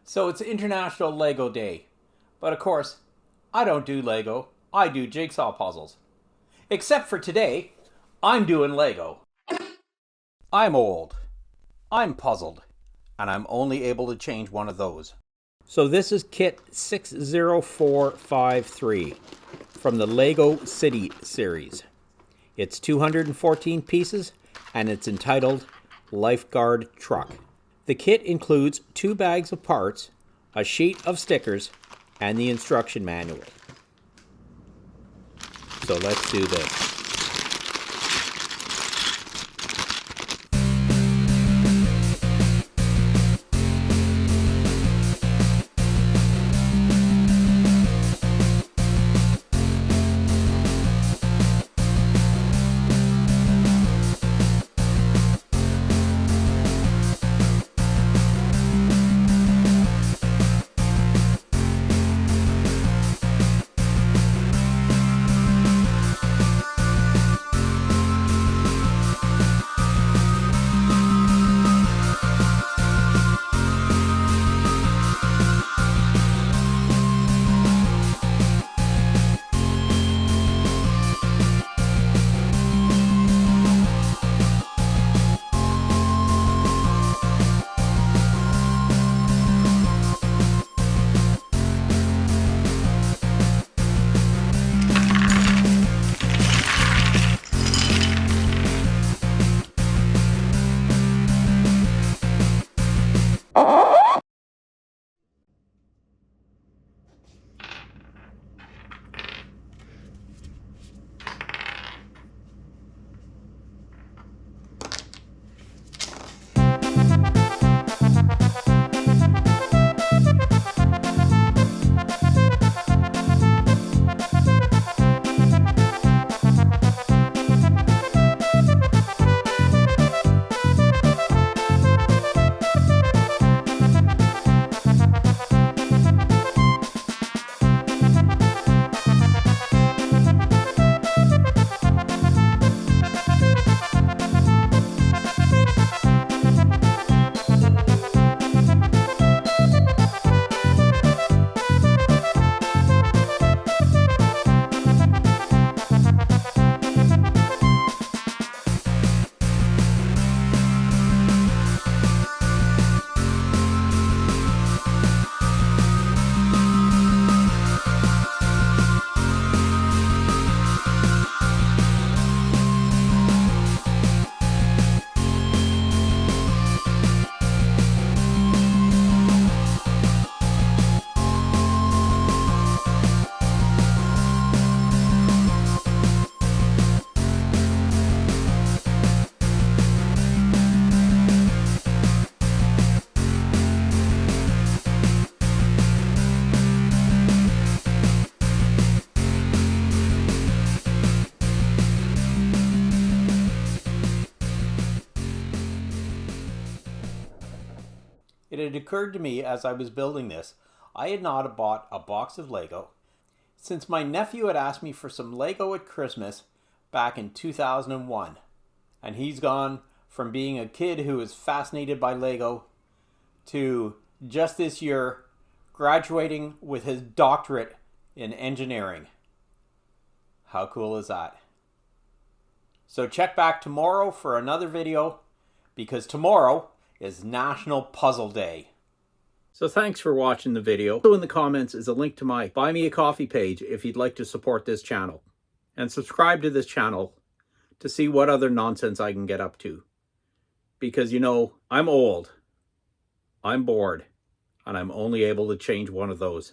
So it's International Lego Day. But of course, I don't do Lego, I do jigsaw puzzles. Except for today, I'm doing Lego. I'm old, I'm puzzled, and I'm only able to change one of those. So this is kit 60453 from the Lego City series. It's 214 pieces and it's entitled Lifeguard Truck. The kit includes 2 bags of parts, a sheet of stickers, and the instruction manual. So let's do this. It had occurred to me as I was building this, I had not bought a box of Lego since my nephew had asked me for some Lego at Christmas back in 2001. And he's gone from being a kid who is fascinated by Lego to just this year graduating with his doctorate in engineering. How cool is that? So check back tomorrow for another video because tomorrow is National Puzzle Day. So thanks for watching the video. Also in the comments is a link to my Buy Me a Coffee page if you'd like to support this channel. And subscribe to this channel to see what other nonsense I can get up to. Because you know, I'm old, I'm bored, and I'm only able to change one of those.